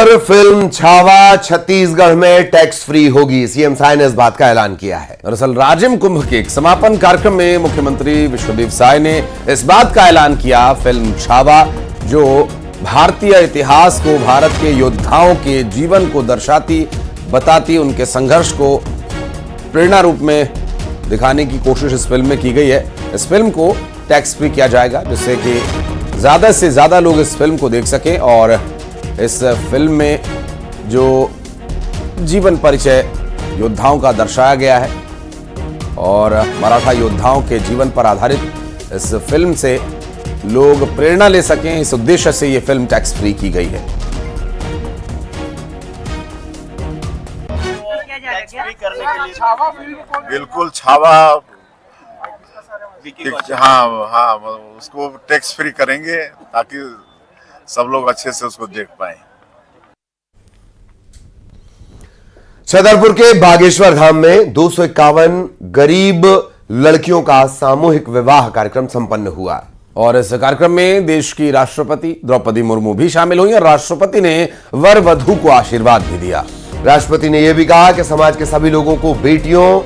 Film Chhaava Chhattisgarh में tax free होगी। CM Sai ने इस बात का ऐलान किया है। दरअसल राजिम कुंभ के एक समापन कार्यक्रम में मुख्यमंत्री विश्वदेव साय ने इस बात का ऐलान किया। फिल्म छावा जो भारतीय इतिहास को, भारत के योद्धाओं के जीवन को दर्शाती, बताती, उनके संघर्ष को प्रेरणा रूप में दिखाने की कोशिश इस फिल्म में की गई है। इस फिल्म को टैक्स फ्री किया जाएगा जिससे कि ज्यादा से ज्यादा लोग इस फिल्म को देख सकें। और इस फिल्म में जो जीवन परिचय योद्धाओं का दर्शाया गया है और मराठा योद्धाओं के जीवन पर आधारित इस फिल्म से लोग प्रेरणा ले सकें, इस उद्देश्य से यह फिल्म टैक्स फ्री की गई है। बिल्कुल छावा, हाँ, उसको टैक्स फ्री करेंगे ताकि सब लोग अच्छे से उसको देख पाए। छतरपुर के बागेश्वर धाम में 251 गरीब लड़कियों का सामूहिक विवाह कार्यक्रम संपन्न हुआ और इस कार्यक्रम में देश की राष्ट्रपति द्रौपदी मुर्मू भी शामिल हुई और राष्ट्रपति ने वर वधू को आशीर्वाद भी दिया। राष्ट्रपति ने यह भी कहा कि समाज के सभी लोगों को बेटियों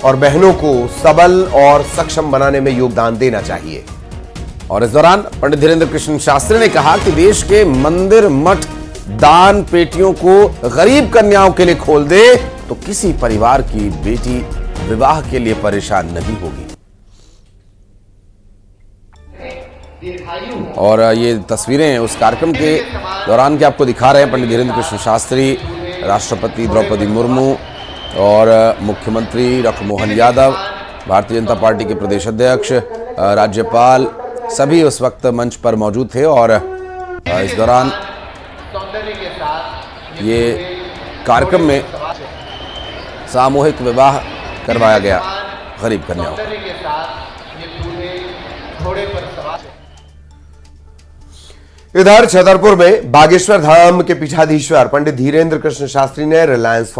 और बहनों को सबल और सक्षम बनाने में योगदान देना चाहिए। और इस दौरान पंडित धीरेन्द्र कृष्ण शास्त्री ने कहा कि देश के मंदिर, मठ, दान पेटियों को गरीब कन्याओं के लिए खोल दे तो किसी परिवार की बेटी विवाह के लिए परेशान नहीं होगी। और ये तस्वीरें उस कार्यक्रम के दौरान के आपको दिखा रहे हैं। पंडित धीरेन्द्र कृष्ण शास्त्री, राष्ट्रपति द्रौपदी मुर्मू और मुख्यमंत्री डॉक्टर मोहन यादव, भारतीय जनता पार्टी के प्रदेश अध्यक्ष, राज्यपाल, सभी उस वक्त मंच पर मौजूद थे और इस दौरान ये कार्यक्रम में सामूहिक विवाह करवाया गया गरीब कन्याओं। इधर छतरपुर में बागेश्वर धाम के पीठाधीश्वर पंडित धीरेन्द्र कृष्ण शास्त्री ने रिलायंस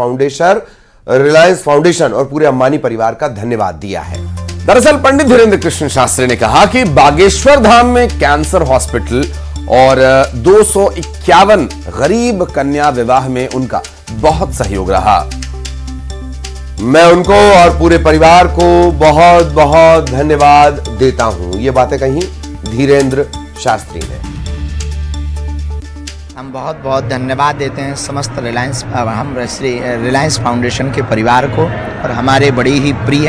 फाउंडेशन और पूरे अंबानी परिवार का धन्यवाद दिया है। दरअसल पंडित धीरेन्द्र कृष्ण शास्त्री ने कहा कि बागेश्वर धाम में कैंसर हॉस्पिटल और 251 गरीब कन्या विवाह में उनका बहुत सहयोग रहा। मैं उनको और पूरे परिवार को बहुत बहुत धन्यवाद देता हूं। ये बातें कही धीरेन्द्र शास्त्री ने। हम बहुत बहुत धन्यवाद देते हैं समस्त रिलायंस फाउंडेशन के परिवार को और हमारे बड़ी ही प्रिय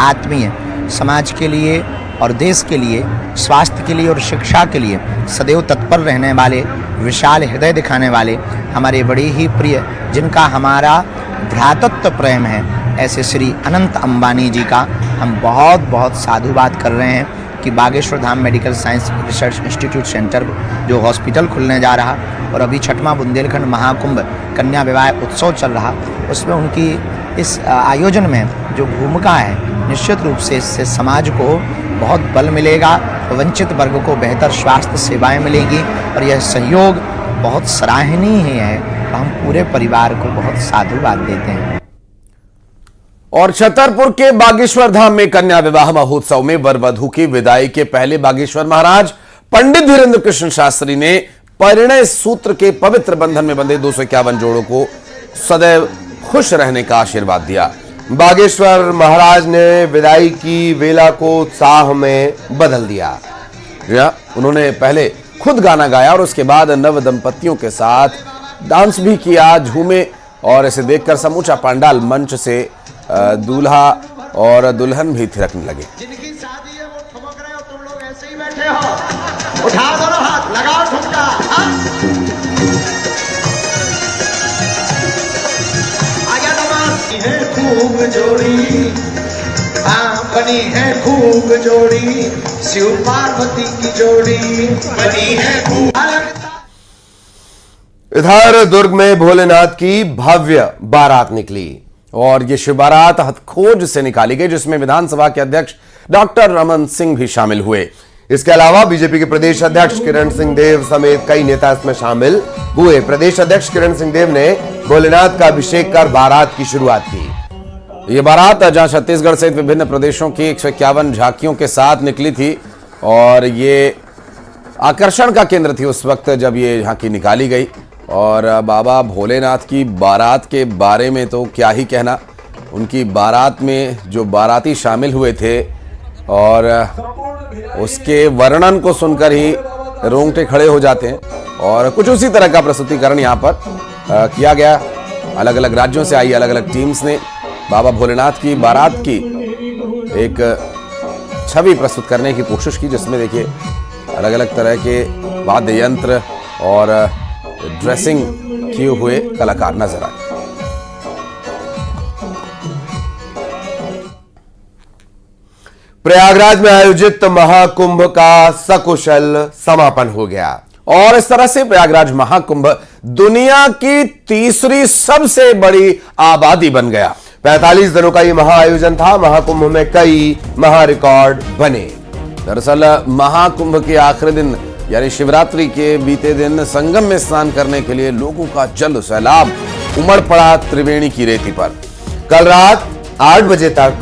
आत्मीय समाज के लिए और देश के लिए, स्वास्थ्य के लिए और शिक्षा के लिए सदैव तत्पर रहने वाले, विशाल हृदय दिखाने वाले हमारे बड़े ही प्रिय, जिनका हमारा भ्रातृत्व प्रेम है, ऐसे श्री अनंत अंबानी जी का हम बहुत बहुत साधुवाद कर रहे हैं कि Bageshwar Dham medical science research institute centre जो हॉस्पिटल खुलने जा रहा और अभी 6वां बुंदेलखंड महाकुंभ कन्या विवाह उत्सव चल रहा, उसमें उनकी इस आयोजन में जो भूमिका है, निश्चित रूप से इससे समाज को बहुत बल मिलेगा, वंचित वर्ग को बेहतर स्वास्थ्य सेवाएं मिलेगी और यह सहयोग बहुत सराहनीय है। तो हम पूरे परिवार को बहुत साधुवाद देते हैं। और छतरपुर के बागेश्वर धाम में कन्या विवाह महोत्सव में वर वधू की विदाई के पहले बागेश्वर महाराज पंडित धीरेन्द्र कृष्ण शास्त्री ने परिणय सूत्र के पवित्र बंधन में बंधे 251 जोड़ों को सदैव खुश रहने का आशीर्वाद दिया। बागेश्वर महाराज ने विदाई की वेला को उत्साह में बदल दिया। उन्होंने पहले खुद गाना गाया और उसके बाद नव दंपतियों के साथ डांस भी किया, झूमे और इसे देखकर समूचा पंडाल मंच से दूल्हा और दुल्हन भी थिरकने लगे। जिनकी शादी है वो ठुमक रहे हो, तुम लोग ऐसे ही बैठे हो। उठा दोनों हाथ, लगाओ ठुमका। आगे दमाद है खूब जोड़ी, बनी है खूब जोड़ी, शिव पार्वती की जोड़ी बनी है खूब। इधर दुर्ग में भोलेनाथ की भव्य बारात निकली और ये शिव बारात हथखोज से निकाली गई, जिसमें विधानसभा के अध्यक्ष डॉक्टर रमन सिंह भी शामिल हुए। इसके अलावा बीजेपी के प्रदेश अध्यक्ष किरण सिंह देव समेत कई नेता इसमें शामिल हुए। प्रदेश अध्यक्ष किरण सिंह देव ने भोलेनाथ का अभिषेक कर बारात की शुरुआत की। ये बारात जहां छत्तीसगढ़ सहित विभिन्न प्रदेशों की 151 झांकियों के साथ निकली थी और ये आकर्षण का केंद्र थी उस वक्त जब ये झांकी निकाली गई। और बाबा भोलेनाथ की बारात के बारे में तो क्या ही कहना। उनकी बारात में जो बाराती शामिल हुए थे और उसके वर्णन को सुनकर ही रोंगटे खड़े हो जाते हैं। और कुछ उसी तरह का प्रस्तुतिकरण यहाँ पर किया गया। अलग अलग राज्यों से आई अलग अलग टीम्स ने बाबा भोलेनाथ की बारात की एक छवि प्रस्तुत करने की कोशिश की, जिसमें देखिए अलग अलग तरह के वाद्य यंत्र और ड्रेसिंग किए हुए कलाकार नजर आए। प्रयागराज में आयोजित महाकुंभ का सकुशल समापन हो गया और इस तरह से प्रयागराज महाकुंभ दुनिया की तीसरी सबसे बड़ी आबादी बन गया। 45 दिनों का यह महाआयोजन था। महाकुंभ में कई महारिकॉर्ड बने। दरअसल महाकुंभ के आखिरी दिन यानी शिवरात्रि के बीते दिन संगम में स्नान करने के लिए लोगों का जल सैलाब उमड़ पड़ा त्रिवेणी की रेती पर। कल रात 8 बजे तक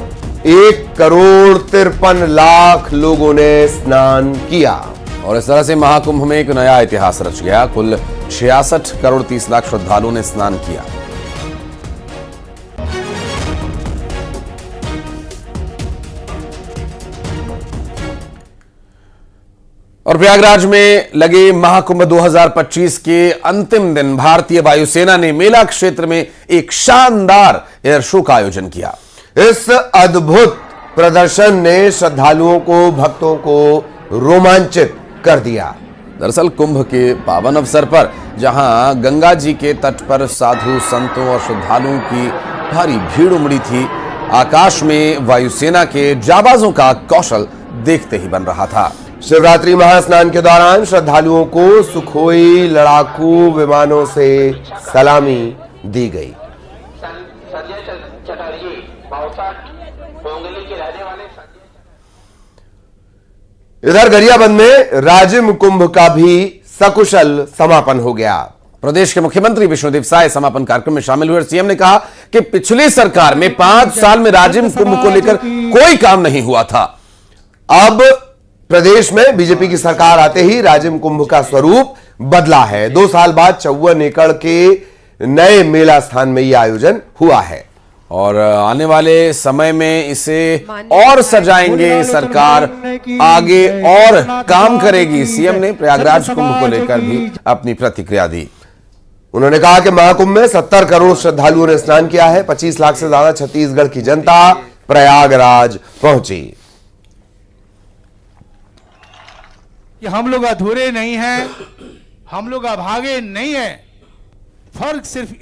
1,53,00,000 लोगों ने स्नान किया और इस तरह से महाकुंभ में एक नया इतिहास रच गया। कुल 66,30,00,000 श्रद्धालुओं ने स्नान किया। और प्रयागराज में लगे महाकुंभ 2025 के अंतिम दिन भारतीय वायुसेना ने मेला क्षेत्र में एक शानदार एयर शो का आयोजन किया। इस अद्भुत प्रदर्शन ने श्रद्धालुओं को, भक्तों को रोमांचित कर दिया। दरअसल कुंभ के पावन अवसर पर जहां गंगा जी के तट पर साधु संतों और श्रद्धालुओं की भारी भीड़ उमड़ी थी, आकाश में वायुसेना के जाबाजों का कौशल देखते ही बन रहा था। शिवरात्रि महास्नान के दौरान श्रद्धालुओं को सुखोई लड़ाकू विमानों से सलामी दी गई। इधर गरियाबंद में राजिम कुंभ का भी सकुशल समापन हो गया। प्रदेश के मुख्यमंत्री विष्णुदेव साय समापन कार्यक्रम में शामिल हुए। सीएम ने कहा कि पिछली सरकार में 5 साल में राजिम कुंभ को लेकर कोई काम नहीं हुआ था। अब प्रदेश में बीजेपी की सरकार आते ही राजिम कुंभ का स्वरूप बदला है। 2 साल बाद 54 एकड़ के नए मेला स्थान में यह आयोजन हुआ है और आने वाले समय में इसे और सजाएंगे। सरकार आगे और काम करेगी। सीएम ने प्रयागराज कुंभ को लेकर भी अपनी प्रतिक्रिया दी। उन्होंने कहा कि महाकुंभ में 70 करोड़ श्रद्धालुओं ने स्नान किया है। 25 लाख से ज्यादा छत्तीसगढ़ की जनता प्रयागराज पहुंची। कि हम लोग अधूरे नहीं हैं, हम लोग अभागे नहीं हैं। फर्क सिर्फ